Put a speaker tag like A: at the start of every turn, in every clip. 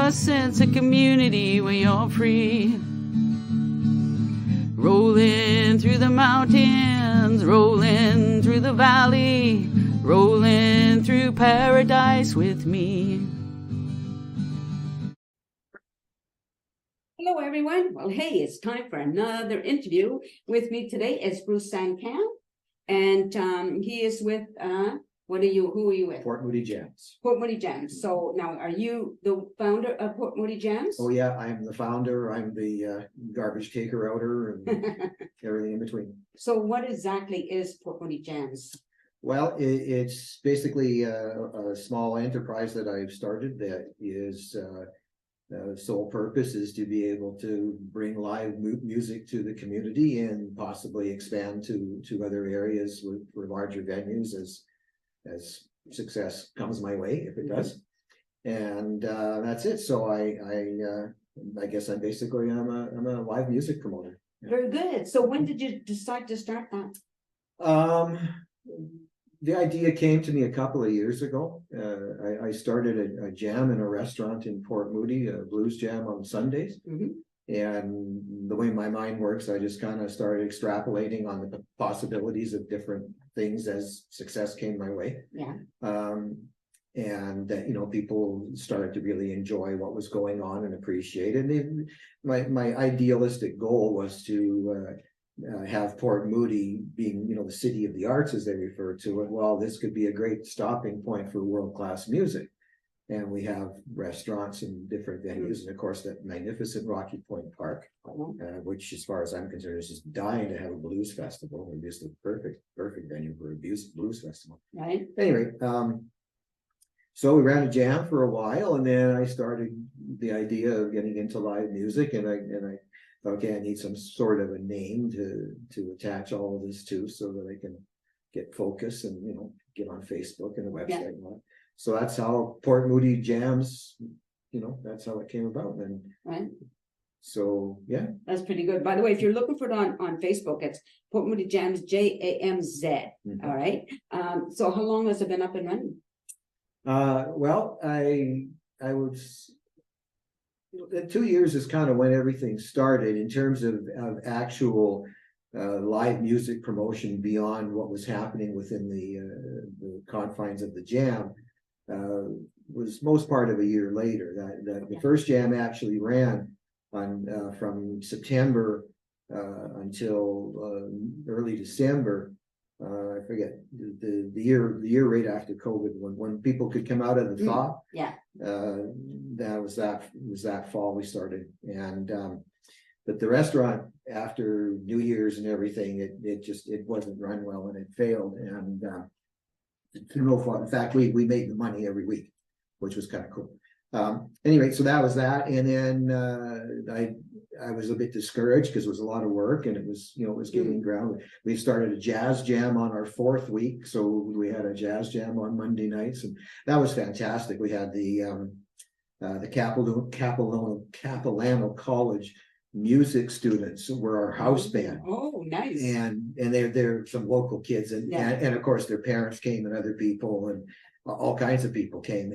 A: a sense of community when you're free. Rolling through the mountains, rolling through the valley, rolling through paradise with me.
B: Hello, everyone. Well, hey, it's time for another interview. With me today is Bruce Sancan, and he is with, who are you with?
C: Port Moody Jamz.
B: Port Moody Jamz. So now, are you the founder of Port Moody Jamz?
C: Oh yeah, I'm the founder. I'm the garbage taker outer and everything in between.
B: So what exactly is Port Moody Jamz?
C: Well, it's basically a small enterprise that I've started that is sole purpose is to be able to bring live music to the community and possibly expand to other areas for larger venues as success comes my way, if it does. And that's it. So I guess I'm a live music promoter. Yeah.
B: Very good. So when did you decide to start that?
C: The idea came to me a couple of years ago. I started a jam in a restaurant in Port Moody, a blues jam on Sundays.
B: Mm-hmm.
C: And the way my mind works, I just kind of started extrapolating on the possibilities of different things as success came my way.
B: Yeah.
C: And that, people started to really enjoy what was going on and appreciate it. And my idealistic goal was to have Port Moody being, the city of the arts, as they refer to it. Well, this could be a great stopping point for world-class music. And we have restaurants and different venues, and of course that magnificent Rocky Point Park, which, as far as I'm concerned, is just dying to have a blues festival. And just a perfect venue for a blues festival.
B: Right.
C: Anyway, so we ran a jam for a while, and then I started the idea of getting into live music, and I thought, okay, I need some sort of a name to attach all of this to, so that I can get focus and get on Facebook and a website. Yeah. And all. So that's how Port Moody Jamz, that's how it came about. And
B: right.
C: So yeah,
B: that's pretty good. By the way, if you're looking for it on Facebook, it's Port Moody Jamz, Jamz. Mm-hmm. All right. So how long has it been up and running?
C: Well, I was 2 years is kind of when everything started in terms of actual live music promotion beyond what was happening within the confines of the jam. Was most part of a year later. The first jam actually ran on from September until early December. I forget the year right after COVID, when people could come out of the thaw.
B: Yeah.
C: That was that fall we started, and but the restaurant after New Year's and everything, it wasn't run well and it failed, and no fault. In fact, we made the money every week, which was kind of cool. Anyway, so that was that, and then I was a bit discouraged because it was a lot of work, and it was getting ground. We started a jazz jam on our 4th week, so we had a jazz jam on Monday nights, and that was fantastic. We had the Capilano College music students were our house band.
B: Oh, nice.
C: And they're some local kids, and of course their parents came, and other people, and all kinds of people came.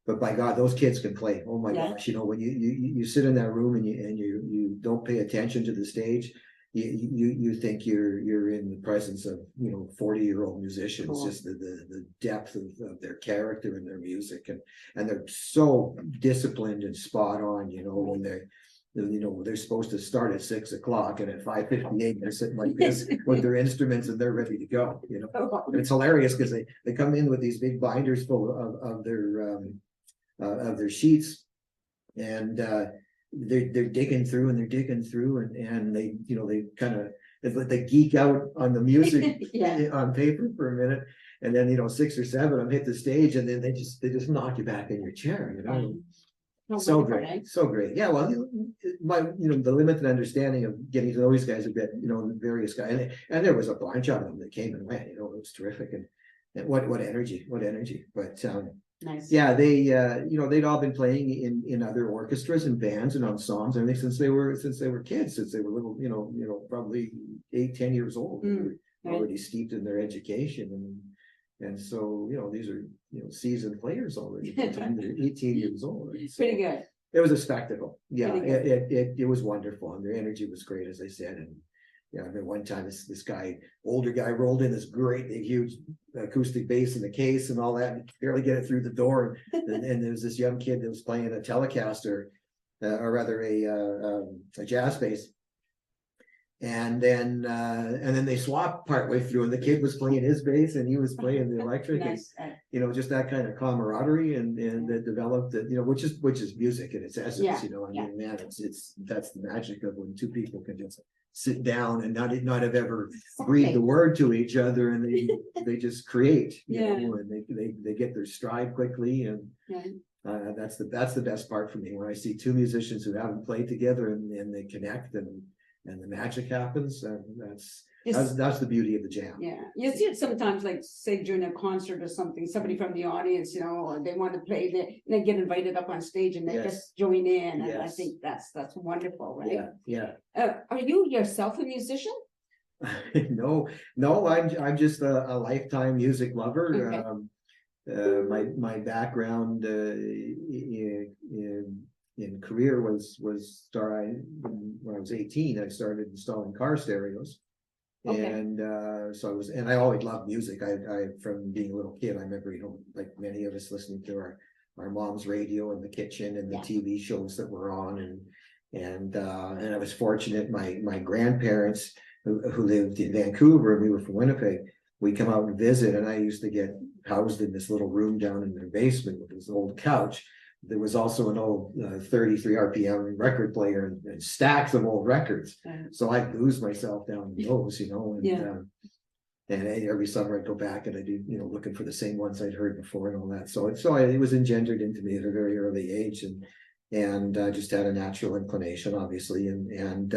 C: But by God, those kids can play. Oh my gosh, when you sit in that room and you don't pay attention to the stage, you think you're in the presence of 40-year-old musicians. Cool. Just the depth of their character and their music, and they're so disciplined and spot on. When they're supposed to start at 6 o'clock, and at 5:58 they're sitting like this with their instruments, and they're ready to go. And it's hilarious because they come in with these big binders full of their sheets, and they're digging through and they they kind of, they geek out on the music on paper for a minute, and then 6 or 7 of them hit the stage, and then they just knock you back in your chair. So great. Yeah, well, the limited understanding of getting to know these guys a bit, various guys, and there was a bunch of them that came and went. It was terrific, and what energy. But
B: nice.
C: Yeah, they'd all been playing in other orchestras and bands and ensembles, I think, since they were kids, since they were little, probably 8-10 years old. They were already steeped in their education, And so, these are, seasoned players already, by the time they're 18 years old. Right? So
B: Pretty good.
C: it was a spectacle. Yeah,
B: Pretty good.
C: it was wonderful, and their energy was great, as I said. And I mean, one time this older guy rolled in this great big huge acoustic bass in the case and all that, and barely get it through the door. And there was this young kid that was playing a Telecaster, or rather a jazz bass. And then they swapped partway through, and the kid was playing his bass and he was playing the electric.
B: Nice.
C: And, just that kind of camaraderie and that developed, which is music in its essence.
B: Yeah,
C: I mean, man, that's the magic of when two people can just sit down and not have ever breathed a word to each other, and they just create, and they get their stride quickly, and that's the best part for me, when I see two musicians who haven't played together and they connect and the magic happens. That's the beauty of the jam.
B: Yeah, you see it sometimes, like say during a concert or something, somebody from the audience, or they want to play, they get invited up on stage and they just join in, and I think that's wonderful, right?
C: Yeah.
B: Are you yourself a musician?
C: No, I'm just a lifetime music lover. Okay. My background in career was when I was 18. I started installing car stereos. Okay. And I always loved music. I from being a little kid, I remember, like many of us, listening to our mom's radio in the kitchen and the TV shows that were on, and I was fortunate. My grandparents who lived in Vancouver, and we were from Winnipeg, we come out and visit, and I used to get housed in this little room down in their basement with this old couch. There was also an old 33 RPM record player and stacks of old records. So I'd lose myself down in those, and every summer I'd go back and I'd do, looking for the same ones I'd heard before and all that. So it was engendered into me at a very early age, and I just had a natural inclination, obviously, and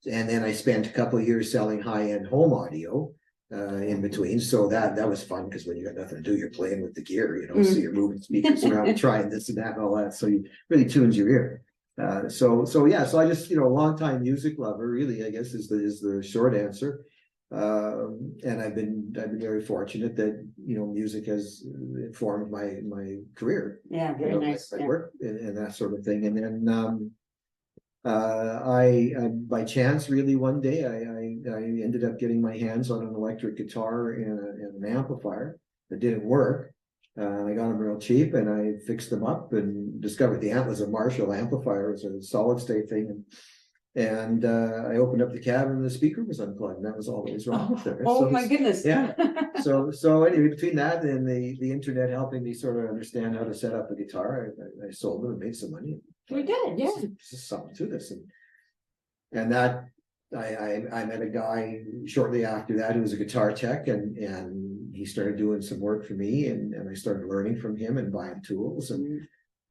C: then I spent a couple of years selling high-end home audio. In between, so that was fun, because when you got nothing to do, you're playing with the gear, so you're moving speakers around and trying this and that and all that, so you really tunes your ear. So I just, a long time music lover, really, I guess is the short answer. And I've been very fortunate that music has informed my career.
B: Yeah, very nice.
C: My work and that sort of thing. And then I by chance, really, one day I ended up getting my hands on an electric guitar and an amplifier that didn't work. I got them real cheap, and I fixed them up and discovered the amp was a Marshall amplifier. It was a solid state thing, and I opened up the cab and the speaker was unplugged, and that was all that was wrong with it.
B: Oh, my goodness!
C: Yeah. So anyway, between that and the internet helping me sort of understand how to set up a guitar, I sold it and made some money.
B: We did, yeah.
C: There's something to this, and that I met a guy shortly after that who was a guitar tech, and he started doing some work for me, and I started learning from him and buying tools,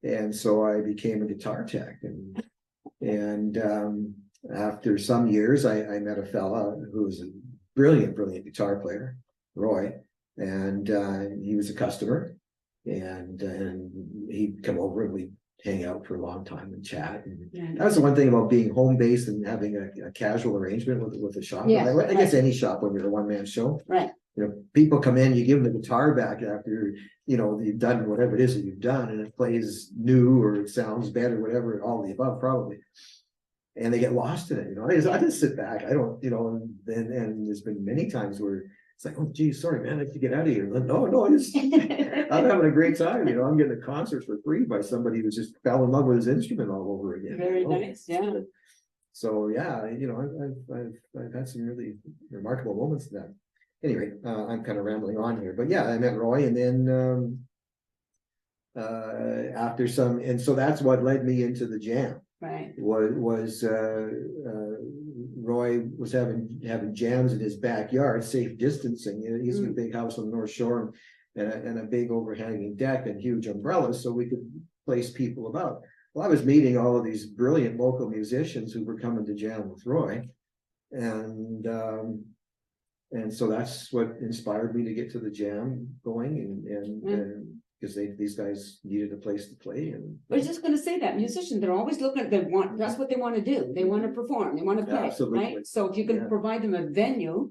C: and so I became a guitar tech, and after some years I met a fella who was a brilliant guitar player, Roy, and he was a customer, and he'd come over and we'd hang out for a long time and chat. And that was the one thing about being home based and having a casual arrangement with a shop. Yeah, I guess any shop when you're a one-man show.
B: Right.
C: People come in, you give them the guitar back after, you've done whatever it is that you've done, and it plays new or it sounds better, whatever, all the above probably. And they get lost in it, I just sit back. I don't, and there's been many times where it's like, oh, geez, sorry, man, I have to get out of here. No, I'm having a great time. I'm getting a concert for free by somebody who just fell in love with his instrument all over again.
B: Very nice, yeah.
C: So yeah, I've had some really remarkable moments in that. Anyway, I'm kind of rambling on here, but yeah, I met Roy, and then after some, and so that's what led me into the jam.
B: Right.
C: Was Roy was having jams in his backyard, safe distancing. He's got a big house on the North Shore and a big overhanging deck and huge umbrellas, so we could place people about. Well, I was meeting all of these brilliant local musicians who were coming to jam with Roy, and so that's what inspired me to get to the jam going, and because these guys needed a place to play. And
B: I was just going to say that musicians, they're always looking. That's what they want to do. They want to perform. They want to play. Absolutely. Right. So if you can provide them a venue,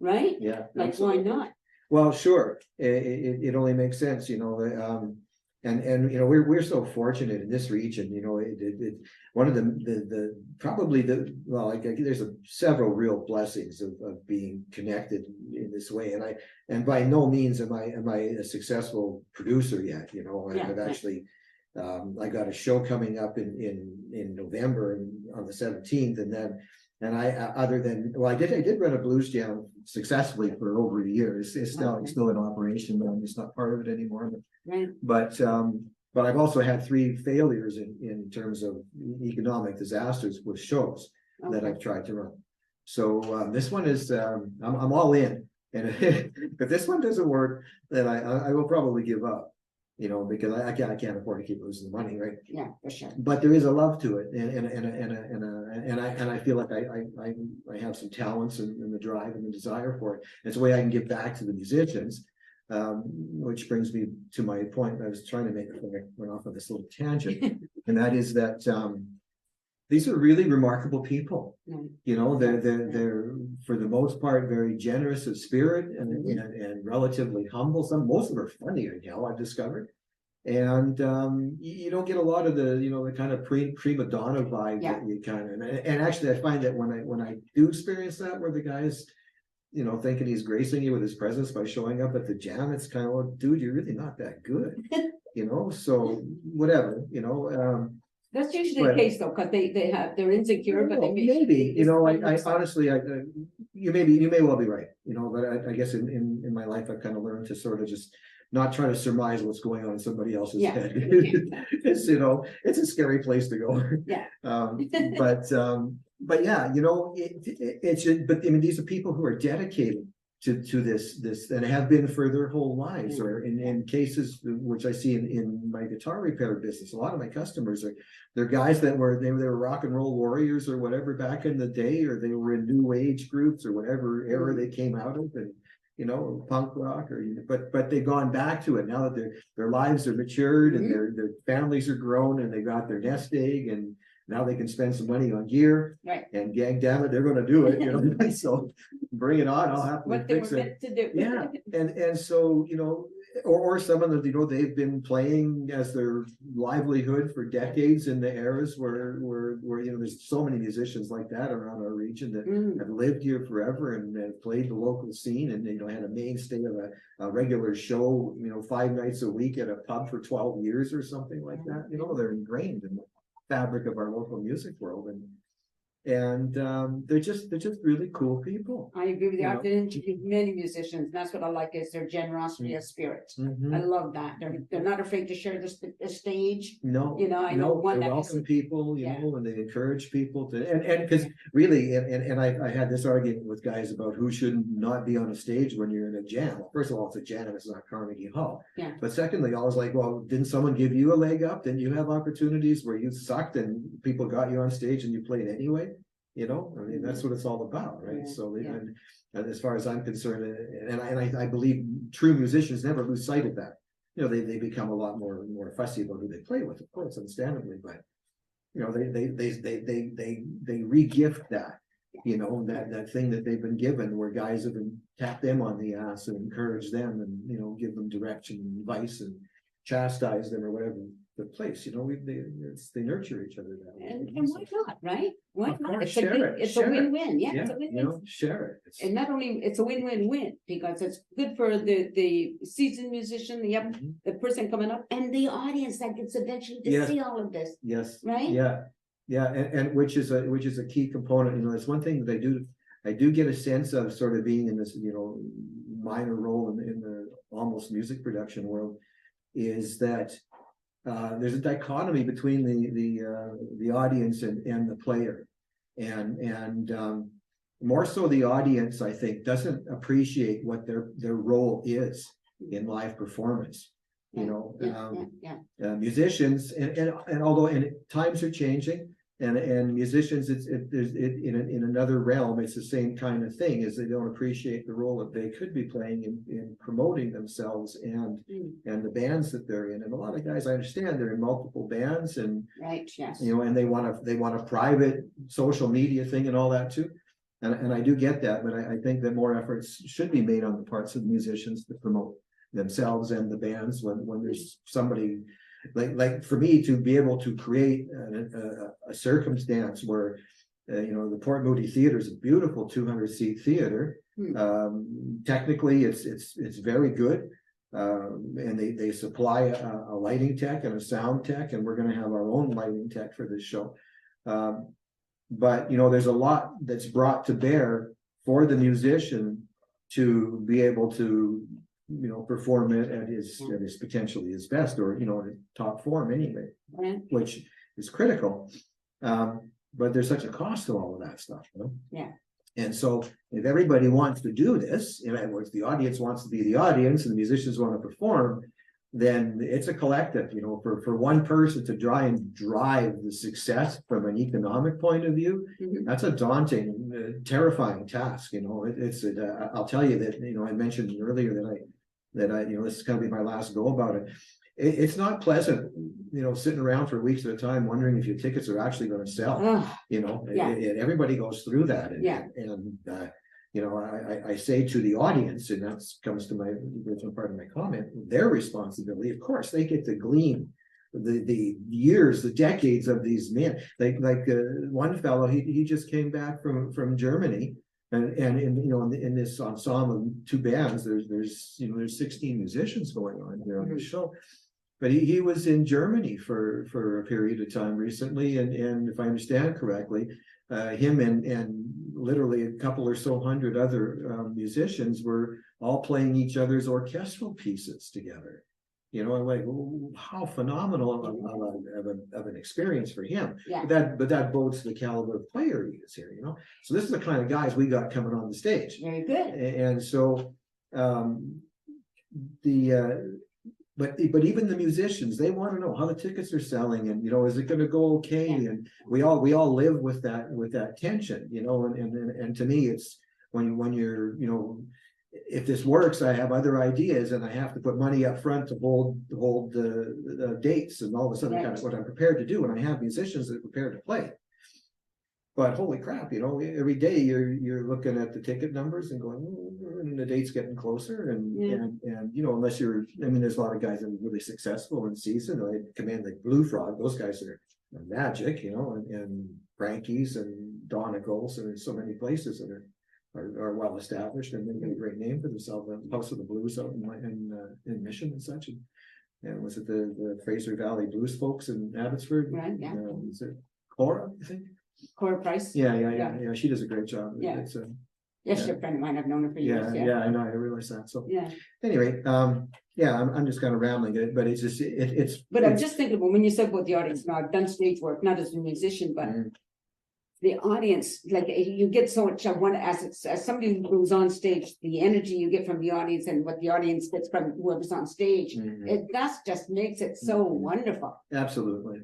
B: right?
C: Yeah.
B: Like absolutely. Why not?
C: Well, sure. It only makes sense, and we're so fortunate in this region. One of the probably there's several real blessings of being connected in this way. And by no means am I a successful producer yet. I've actually I got a show coming up in November on the 17th, and I I did run a blues jam successfully for over a year. It's still in operation, but I'm just not part of it anymore.
B: Right.
C: But I've also had 3 failures in terms of economic disasters with shows that I've tried to run. So this one is I'm all in, and if this one doesn't work, then I will probably give up. Because I can't afford to keep losing the money, right?
B: Yeah, for sure.
C: But there is a love to it, and I feel like I have some talents and the drive and the desire for it. It's a way I can give back to the musicians, which brings me to my point I was trying to make before I went off on this little tangent, and that is that these are really remarkable people. They're for the most part very generous of spirit and relatively humble. Most of them are funny as hell, I've discovered. And you don't get a lot of the kind of prima donna vibe that you kind of, and actually I find that when I do experience that, where the guy's thinking he's gracing you with his presence by showing up at the jam, it's kind of like, dude, you're really not that good. So whatever.
B: That's usually the case though, because they're insecure, but they
C: maybe I honestly you may well be right, but I guess in my life I've kind of learned to sort of just not try to surmise what's going on in somebody else's head. It's it's a scary place to go.
B: Yeah.
C: But yeah, it should. But I mean, these are people who are dedicated to this and have been for their whole lives, or in cases which I see in my guitar repair business, a lot of my customers they're guys that they were rock and roll warriors or whatever back in the day, or they were in new age groups or whatever era they came out of, and punk rock, but they've gone back to it now that their lives are matured and their families are grown and they got their nest egg, and now they can spend some money on gear,
B: right? And
C: gang damn it, they're going to do it, so bring it on. I'll happily fix it.
B: Meant to do.
C: Yeah, and so or some of them, they've been playing as their livelihood for decades in the eras where there's so many musicians like that around our region that have lived here forever and have played the local scene, and had a mainstay of a regular show 5 nights a week at a pub for 12 years or something like that. They're ingrained in the fabric of our local music world, and they're just really cool people.
B: I agree with you. I've interviewed many musicians. That's what I like, is their generosity of spirit. I love that. They're not afraid to share the stage.
C: No,
B: I know one
C: they
B: that
C: welcome people, and they encourage people to, and because really, and I had this argument with guys about who should not be on a stage when you're in a jam. Well, first of all, it's a jam, it's not Carnegie Hall.
B: Yeah.
C: But secondly, I was like, well, didn't someone give you a leg up? Didn't you have opportunities where you sucked and people got you on stage and you played anyway? I mean, that's what it's all about, right? So, and as far as I'm concerned, and I believe true musicians never lose sight of that. They become a lot more fussy about who they play with, of course, understandably, but they re-gift that, that thing that they've been given, where guys have been tap them on the ass and encourage them, and give them direction and advice and chastise them or whatever the place. They nurture each other that way.
B: And why not, right? Why not? It's
C: a
B: win-win. Yeah, it's a win-win.
C: Share it.
B: And not only it's a win-win-win, because it's good for the seasoned musician, the person coming up, and the audience that gets eventually to see all of this.
C: Yes.
B: Right.
C: Yeah, and which is a key component. It's one thing that I do get a sense of sort of being in this minor role in the almost music production world, is that there's a dichotomy between the audience and the player, and more so the audience, I think, doesn't appreciate what their role is in live performance. Musicians, and although times are changing, and musicians, it's in another realm, it's the same kind of thing, is they don't appreciate the role that they could be playing in promoting themselves and the bands that they're in. And a lot of guys, I understand, they're in multiple bands, and
B: right, yes,
C: and they want a private social media thing and all that too. And I do get that, but I think that more efforts should be made on the parts of musicians to promote themselves and the bands when there's somebody like for me to be able to create a circumstance where the Port Moody Theatre is a beautiful 200-seat theater. Technically, it's very good, and they supply a lighting tech and a sound tech, and we're going to have our own lighting tech for this show. But there's a lot that's brought to bear for the musician to be able to perform it at his potentially his best, or top form anyway, which is critical. But there's such a cost to all of that stuff,
B: Yeah.
C: And so if everybody wants to do this, in other words, the audience wants to be the audience and the musicians want to perform, then it's a collective. For one person to try and drive the success from an economic point of view, that's a daunting, terrifying task. I'll tell you that I mentioned earlier that I this is going to be my last go about it. It's not pleasant, sitting around for weeks at a time wondering if your tickets are actually going to sell. Everybody goes through that, I say to the audience, and that comes to my original part of my comment, their responsibility. Of course, they get to glean the years, the decades of these men. Like one fellow, he just came back from Germany. And in this ensemble of two bands, there's 16 musicians going on here on the show. But he was in Germany for a period of time recently, and if I understand correctly, him and literally a couple or so hundred other musicians were all playing each other's orchestral pieces together. I'm like, how phenomenal of an experience for him.
B: Yeah.
C: But that bodes the caliber of player he is here. So this is the kind of guys we got coming on the stage.
B: Very good.
C: And so but even the musicians, they want to know how the tickets are selling, and is it going to go okay? Yeah. And we all live with that tension, and to me, it's when you're if this works, I have other ideas, and I have to put money up front to hold the dates and all of a sudden, kind of what I'm prepared to do, and I have musicians that are prepared to play. But holy crap, every day you're looking at the ticket numbers and going, and the date's getting closer, and unless there's a lot of guys that are really successful in season, like command like Blue Frog, those guys are magic, and Frankie's and Donegal's, and there's so many places that are well established, and they get a great name for themselves. House of the Blues out in Mission and such, and was it the Fraser Valley Blues folks in Abbotsford?
B: Right, yeah.
C: Is it Cora, I think?
B: Cora Price.
C: Yeah. She does a great job.
B: Yeah. She's a friend of mine. I've known her for years.
C: Yeah, I know. I realize that. So
B: yeah.
C: Anyway, I'm just kind of rambling, but it's just it's.
B: But I'm just thinking, when you said about the audience, now I've done stage work, not as a musician, but the audience, like you get so much as somebody who goes on stage, the energy you get from the audience and what the audience gets from whoever's on stage, that just makes it so wonderful. Absolutely,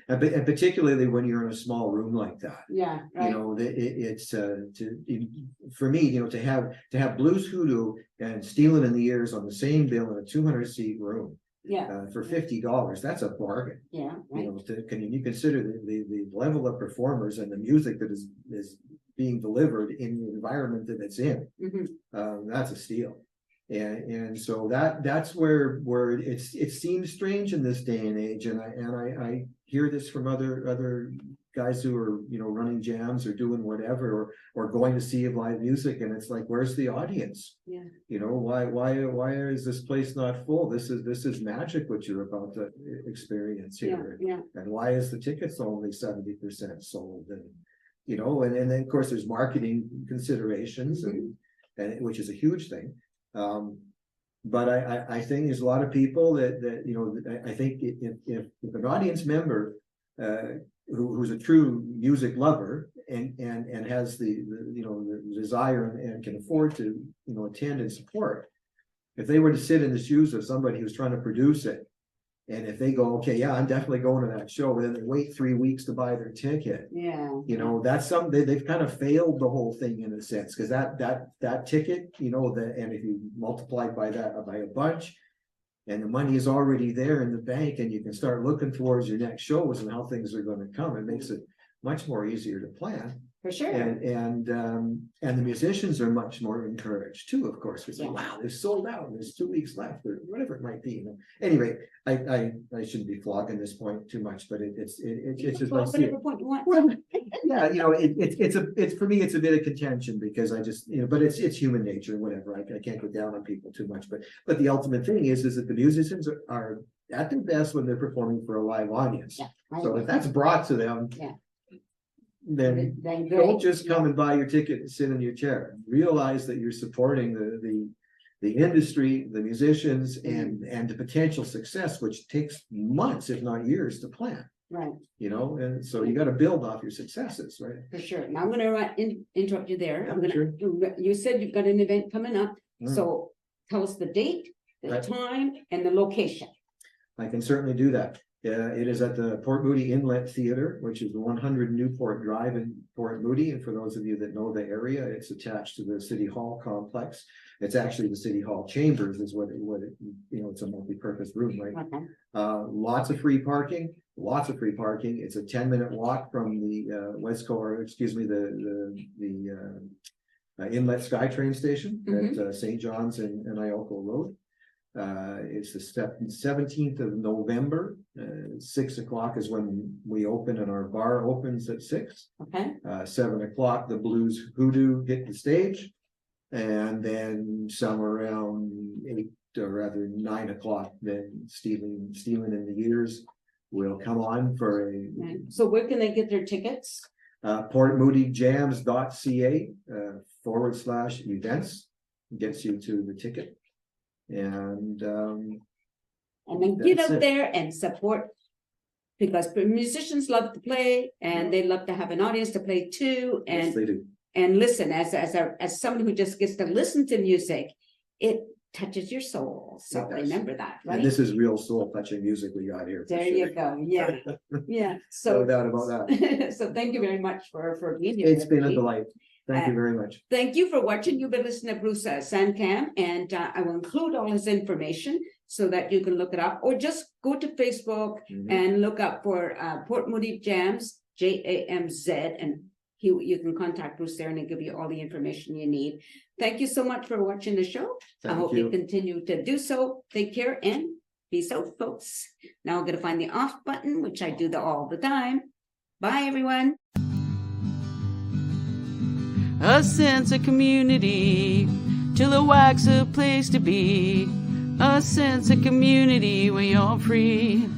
B: and particularly when you're in a small room like that. Yeah, right. It's for me, to have Blues Hoodoo and Stealin' in the Ears on the same bill in a 200-seat room. Yeah, for $50, that's a bargain. Yeah, right. Can you consider the level of performers and the music that is being delivered in the environment that it's in? That's a steal. And so that's where it seems strange in this day and age, and I hear this from other guys who are running jams or doing whatever or going to see live music, and it's like, where's the audience? Yeah, why is this place not full? This is magic what you're about to experience here. Yeah. And why is the tickets only 70% sold? And and then of course there's marketing considerations and which is a huge thing. But I think there's a lot of people that I think if an audience member who's a true music lover and has the desire and can afford to attend and support, if they were to sit in the shoes of somebody who's trying to produce it, and if they go, okay, yeah, I'm definitely going to that show, but then they wait 3 weeks to buy their ticket. Yeah, that's something they've kind of failed the whole thing in a sense, because that ticket, and if you multiply by a bunch, and the money is already there in the bank, and you can start looking towards your next shows and how things are going to come, it makes it much more easier to plan. For sure.
C: And the musicians are much more encouraged too, of course. We say, wow, they're sold out, there's 2 weeks left, or whatever it might be. You know? Anyway, I shouldn't be flogging this point too much, but it's just like,
B: whatever point you want.
C: well, yeah, you know, it's for me, it's a bit of contention because I just, you know, but it's human nature, whatever. I can't go down on people too much, but the ultimate thing is that the musicians are at their best when they're performing for a live audience.
B: Yeah,
C: so if that's brought to them, then don't just come and buy your ticket and sit in your chair. Realize that you're supporting the industry, the musicians, and the potential success, which takes months, if not years, to plan.
B: Right.
C: You know, and so you got to build off your successes, right?
B: For sure. Now I'm going to interrupt you there.
C: Sure.
B: You said you've got an event coming up, so tell us the date, the time, and the location.
C: I can certainly do that. It is at the Port Moody Inlet Theatre, which is 100 Newport Drive in Port Moody. And for those of you that know the area, it's attached to the City Hall complex. It's actually the City Hall chambers is what it you know, it's a multi-purpose room, right?
B: Okay.
C: Lots of free parking. It's a 10-minute walk from the Inlet SkyTrain station at St. John's and Ioko Road. It's the 17th of November. 6 o'clock is when we open, and our bar opens at 6.
B: Okay.
C: 7 o'clock, the Blues Hoodoo hit the stage, and then somewhere around 9 o'clock, then Stealing in the Years will come on for a.
B: So where can they get their tickets?
C: Portmoodyjamz.ca /events gets you to the ticket. And
B: then get out there and support, because musicians love to play and they love to have an audience to play too. And
C: yes, they do.
B: And listen, as somebody who just gets to listen to music, it touches your soul. So remember that, right?
C: And this is real soul touching music we got here.
B: There you go. Yeah. Yeah. So
C: no doubt about that.
B: So thank you very much for being here.
C: It's been a delight. Thank you very much.
B: Thank you for watching. You've been listening to Bruce Sancan, and I will include all his information so that you can look it up, or just go to Facebook and look up for Port Moody Jamz, JAMZ, and you can contact Bruce there and he'll give you all the information you need. Thank you so much for watching the show. I hope you continue to do so. Take care and peace out, folks. Now I'm going to find the off button, which I do all the time. Bye, everyone.
A: A sense of community, till the wax a place to be. A sense of community where you're free.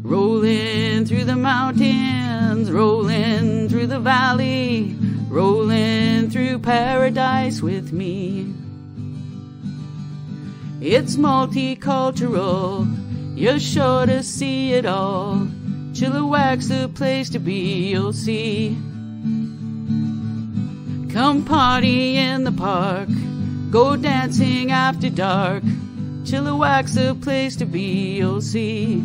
A: Rolling through the mountains, rolling through the valley, rolling through paradise with me. It's multicultural, you're sure to see it all. Chilliwack's the place to be, you'll see. Come party in the park, go dancing after dark. Chilliwack's the place to be, you'll see.